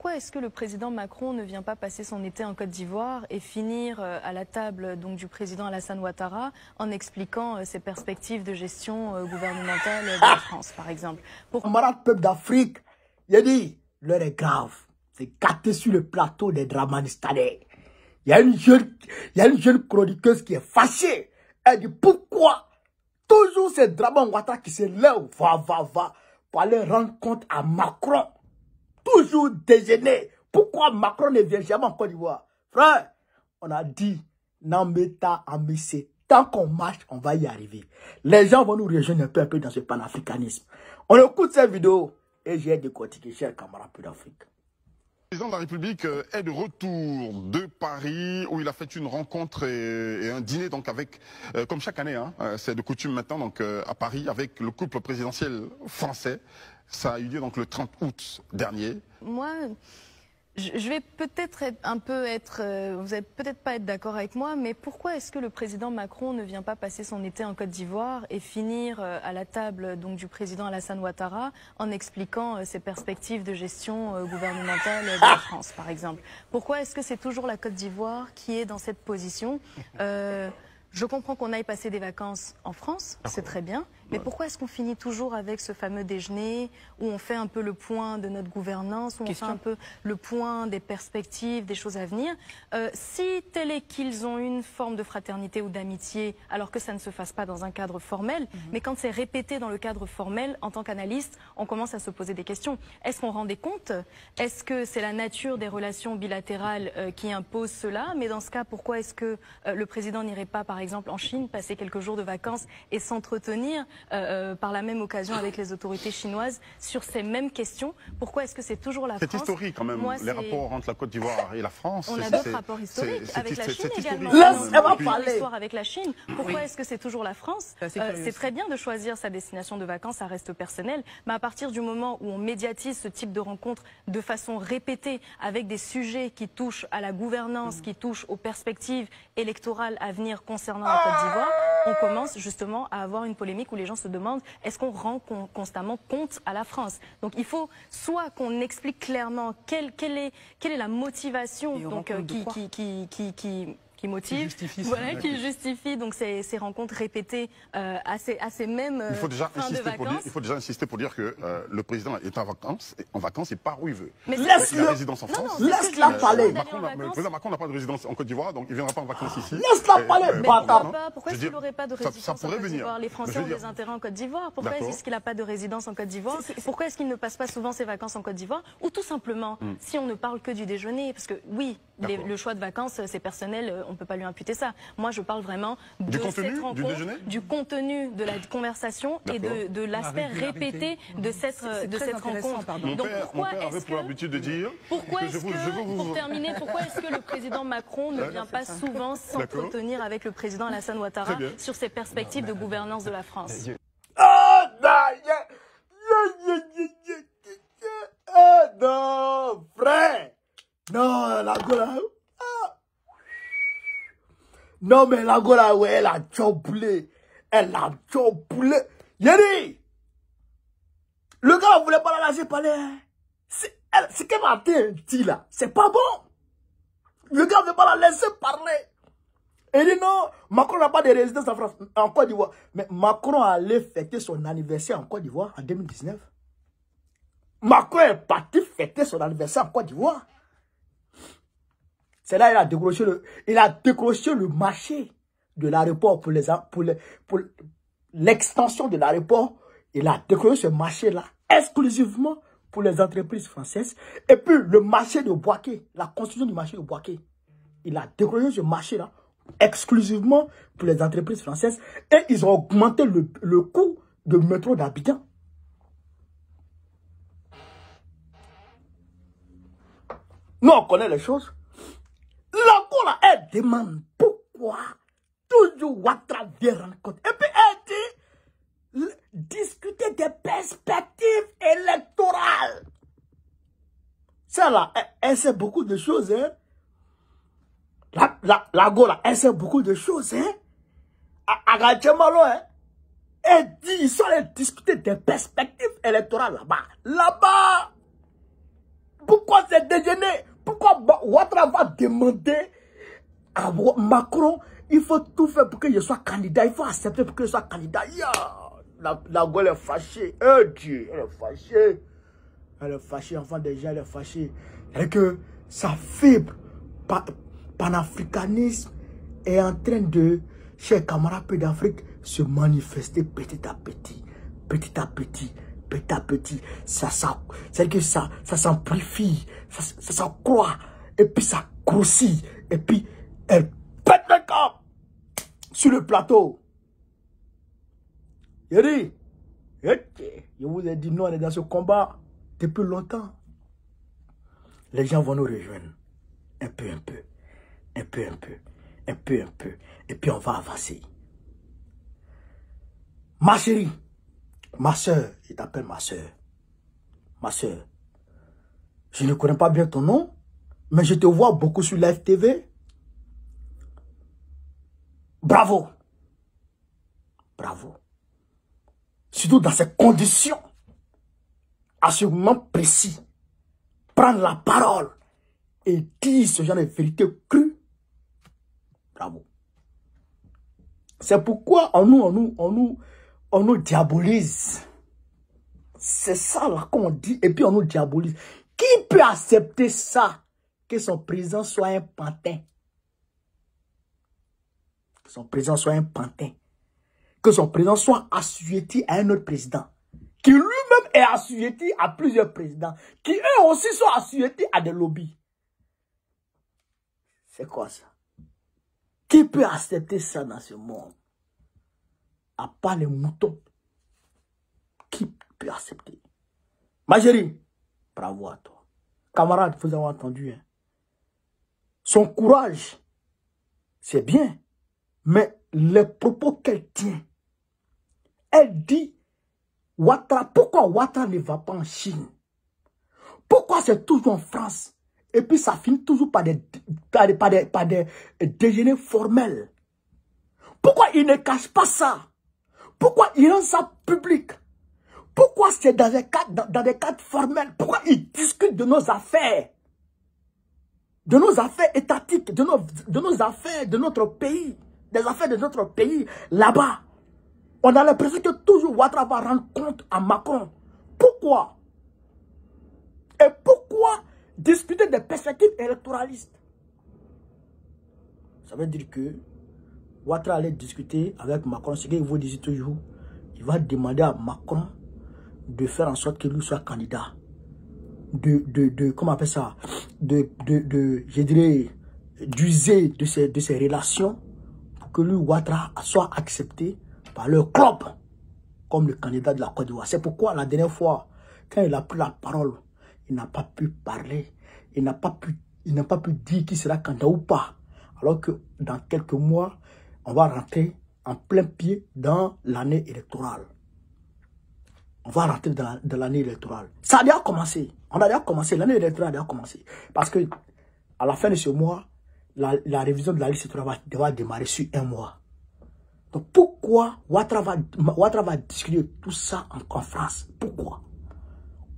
pourquoi est-ce que le président Macron ne vient pas passer son été en Côte d'Ivoire et finir à la table donc, du président Alassane Ouattara en expliquant ses perspectives de gestion gouvernementale de la France, par exemple? Camarades peuple d'Afrique, il a dit, l'heure est grave. C'est gâté sur le plateau des Dramanistanais. Il y a une jeune chroniqueuse qui est fâchée. Elle dit, pourquoi toujours ces Draman Ouattara qui se lèvent, va, pour aller rendre compte à Macron? Toujours déjeuner. Pourquoi Macron ne vient jamais en Côte d'Ivoire? Frère, on a dit, Nambeta Amissé, tant qu'on marche, on va y arriver. Les gens vont nous rejoindre un peu dans ce panafricanisme. On écoute cette vidéo et j'ai décortiqué, chers camarades peu d'Afrique. Le président de la République est de retour de Paris où il a fait une rencontre et un dîner donc avec, comme chaque année, hein, c'est de coutume maintenant donc à Paris avec le couple présidentiel français. Ça a eu lieu donc le 30 août dernier. Moi, je vais peut-être vous allez peut-être pas être d'accord avec moi, mais pourquoi est-ce que le président Macron ne vient pas passer son été en Côte d'Ivoire et finir à la table donc, du président Alassane Ouattara en expliquant ses perspectives de gestion gouvernementale de la France, par exemple? Pourquoi est-ce que c'est toujours la Côte d'Ivoire qui est dans cette position? Je comprends qu'on aille passer des vacances en France, c'est très bien, mais pourquoi est-ce qu'on finit toujours avec ce fameux déjeuner où on fait un peu le point de notre gouvernance, où on fait un peu le point des perspectives, des choses à venir? Si tel est qu'ils ont une forme de fraternité ou d'amitié, alors que ça ne se fasse pas dans un cadre formel, mais quand c'est répété dans le cadre formel, en tant qu'analyste, on commence à se poser des questions. Est-ce qu'on rend des comptes? Est-ce que c'est la nature des relations bilatérales qui impose cela? Mais dans ce cas, pourquoi est-ce que le président n'irait pas, par exemple, en Chine, passer quelques jours de vacances et s'entretenir par la même occasion avec les autorités chinoises sur ces mêmes questions? Pourquoi est-ce que c'est toujours la France? C'est historique quand même, les rapports entre la Côte d'Ivoire et la France. On a d'autres rapports historiques avec la Chine également. Laisse-moi parler. L'histoire avec la Chine. Pourquoi est-ce que c'est toujours la France? C'est très bien de choisir sa destination de vacances, ça reste personnel. Mais à partir du moment où on médiatise ce type de rencontre de façon répétée avec des sujets qui touchent à la gouvernance, qui touchent aux perspectives électorales à venir concernant la Côte d'Ivoire, on commence justement à avoir une polémique où les gens se demandent est-ce qu'on rend constamment compte à la France? Donc il faut soit qu'on explique clairement quelle est la motivation donc, qui motive, qui justifie donc ces rencontres répétées à ces mêmes fins de vacances. Il faut déjà insister pour dire que le président est en vacances et part où il veut. Mais il a une résidence en France. Laisse-la parler. Le président Macron n'a pas de résidence en Côte d'Ivoire, donc il ne viendra pas en vacances ici. Laisse-la parler, bâtard. Pourquoi est-ce qu'il n'aurait pas de résidence en Côte d'Ivoire? Les Français ont des intérêts en Côte d'Ivoire. Pourquoi est-ce qu'il n'a pas de résidence en Côte d'Ivoire? Pourquoi est-ce qu'il ne passe pas souvent ses vacances en Côte d'Ivoire? Ou tout simplement, si on ne parle que du déjeuner, parce que oui, le choix de vacances, c'est personnel, on ne peut pas lui imputer ça. Moi, je parle vraiment de cette rencontre, du contenu de la conversation et de l'aspect répété de cette rencontre. Donc, mon père avait pour habitude de dire... Pourquoi est-ce que, pour terminer, pourquoi est-ce que le président Macron ne vient pas souvent s'entretenir avec le président Alassane Ouattara sur ses perspectives de gouvernance de la France? Non, frère. Non, la Gola. Non, mais la Gola, ouais, elle a choplé. Elle a choplé. Yeri! Le gars ne voulait pas la laisser parler. C'est qu'elle m'a dit là. C'est pas bon. Le gars ne veut pas la laisser parler. Il dit non, Macron n'a pas de résidence en France, en Côte d'Ivoire. Mais Macron allait fêter son anniversaire en Côte d'Ivoire en 2019. Macron est parti fêter son anniversaire en Côte d'Ivoire. C'est là qu'il a décroché le marché de l'aéroport pour l'extension de l'aéroport. Il a décroché ce marché-là exclusivement pour les entreprises françaises. Et puis le marché de Boaké, la construction du marché de Boaké. Il a décroché ce marché-là exclusivement pour les entreprises françaises. Et ils ont augmenté le coût de métro d'Abidjan. Nous, on connaît les choses. La Gola, elle demande pourquoi toujours Ouattara vient rendre compte. Et puis elle dit discuter des perspectives électorales. Celle-là, elle sait beaucoup de choses. Hein? La Gola, elle sait beaucoup de choses. Hein? Malo, hein? Elle dit ils sont allés discuter des perspectives électorales là-bas. Là-bas. Pourquoi c'est va demander à Macron, il faut tout faire pour que je sois candidat. Il faut accepter pour que je sois candidat. La gueule est fâchée. Oh Dieu, elle est fâchée. Elle est fâchée, enfant des gens, elle est fâchée. Et que sa fibre panafricanisme est en train de, chers camarades pays d'Afrique, se manifester petit à petit. Petit à petit. Petit à petit. C'est que ça s'amplifie. Ça s'accroît. Et puis ça grossit. Et puis elle pète le cap sur le plateau. Je dis, je vous ai dit, nous on est dans ce combat depuis longtemps. Les gens vont nous rejoindre. Un peu. Et puis on va avancer. Ma chérie, ma soeur, je t'appelle ma soeur. Ma soeur, je ne connais pas bien ton nom, mais je te vois beaucoup sur Live TV. Bravo. Bravo. Surtout dans ces conditions, à ce moment précis, prendre la parole et dire ce genre de vérité crue. Bravo. C'est pourquoi on nous diabolise. C'est ça là qu'on dit et puis on nous diabolise. Qui peut accepter ça? Que son président soit un pantin. Que son président soit un pantin. Que son président soit assujetti à un autre président. Qui lui-même est assujetti à plusieurs présidents. Qui eux aussi sont assujettis à des lobbies. C'est quoi ça? Qui peut accepter ça dans ce monde? À part les moutons. Qui peut accepter? Ma chérie, bravo à toi. Camarade, vous avez entendu. Hein? Son courage, c'est bien. Mais les propos qu'elle tient, elle dit, pourquoi Ouattara ne va pas en Chine? Pourquoi c'est toujours en France? Et puis ça finit toujours par des déjeuners formels. Pourquoi il ne cache pas ça? Pourquoi il rend ça public? Pourquoi c'est dans des cadres formels? Pourquoi il discute de nos affaires? De nos affaires étatiques, de nos affaires de notre pays, des affaires de notre pays, là-bas. On a l'impression que toujours Ouattara va rendre compte à Macron. Pourquoi? Et pourquoi discuter des perspectives électoralistes? Ça veut dire que Ouattara allait discuter avec Macron, ce qu'il vous dit toujours. Il va demander à Macron de faire en sorte qu'il lui soit candidat. Comment on appelle ça? Je dirais, d'user de ces relations pour que lui, Ouattara, soit accepté par leur club comme le candidat de la Côte d'Ivoire. C'est pourquoi la dernière fois, quand il a pris la parole, il n'a pas pu parler. Il n'a pas pu dire qu'il sera candidat ou pas. Alors que dans quelques mois, on va rentrer en plein pied dans l'année électorale. On va rentrer dans l'année électorale. Ça a déjà commencé. On a déjà commencé. L'année électorale a déjà commencé. Parce que à la fin de ce mois, la révision de la liste électorale va démarrer sur un mois. Donc pourquoi Ouattara va discuter tout ça en France? Pourquoi?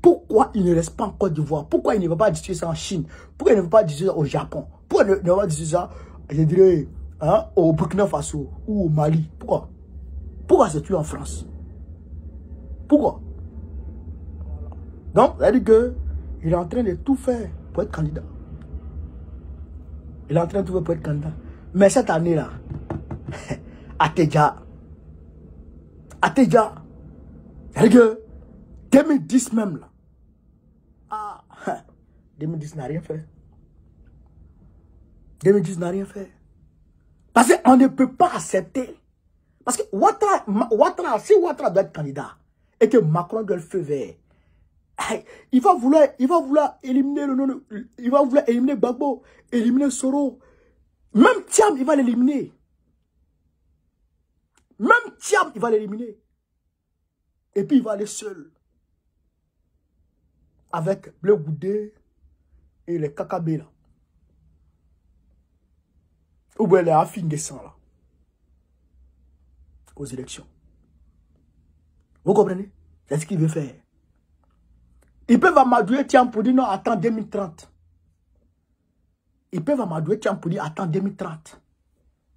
Pourquoi il ne reste pas en Côte d'Ivoire? Pourquoi il ne va pas discuter ça en Chine? Pourquoi il ne va pas discuter ça au Japon? Pourquoi il ne va pas discuter ça, je dirais, hein, au Burkina Faso ou au Mali? Pourquoi? Pourquoi c'est-tu en France? Pourquoi? Donc, ça veut dire qu'il est en train de tout faire pour être candidat. Il est en train de tout faire pour être candidat. Mais cette année-là, Ateja, ça veut dire que 2010 même là, 2010 n'a rien fait. 2010 n'a rien fait. Parce qu'on ne peut pas accepter. Parce que Ouattara, si Ouattara doit être candidat, et que Macron doit le feu vert, il va vouloir éliminer il va vouloir éliminer Gbagbo, éliminer Soro. Même Thiam, il va l'éliminer. Même Thiam, il va l'éliminer. Et puis il va aller seul. Avec Bleu Goudé et les Kakabé là. Ou bien les affines des sangs là. Aux élections. Vous comprenez? C'est ce qu'il veut faire. Ils peuvent amadouer Thiam pour dire non, attends 2030. Ils peuvent amadouer Thiam pour dire attends 2030.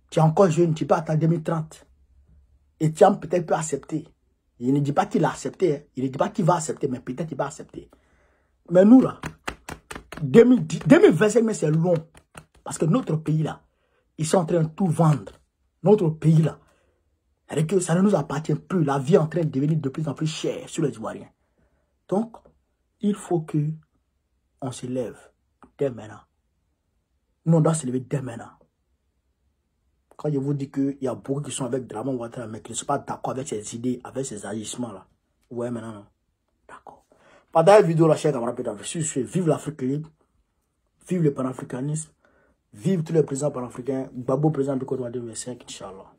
Tu es encore jeune, tu peux attendre 2030. Et Thiam peut-être peut accepter. Il ne dit pas qu'il a accepté. Hein. Il ne dit pas qu'il va accepter, mais peut-être qu'il va accepter. Mais nous là, 2025, mais c'est long. Parce que notre pays là, ils sont en train de tout vendre. Notre pays là, c'est que ça ne nous appartient plus. La vie est en train de devenir de plus en plus chère sur les Ivoiriens. Donc, il faut que on se lève dès maintenant. Nous, on doit se lever dès maintenant. Quand je vous dis qu'il y a beaucoup qui sont avec Draman Ouattara, mais qui ne sont pas d'accord avec ses idées, avec ses agissements là. Vous voyez maintenant, non? D'accord. Pendant la vidéo, la chère camarade, vive l'Afrique libre, vive le panafricanisme, vive tous les présidents panafricains, Gbagbo président de Côte d'Ivoire 2025, Inch'Allah.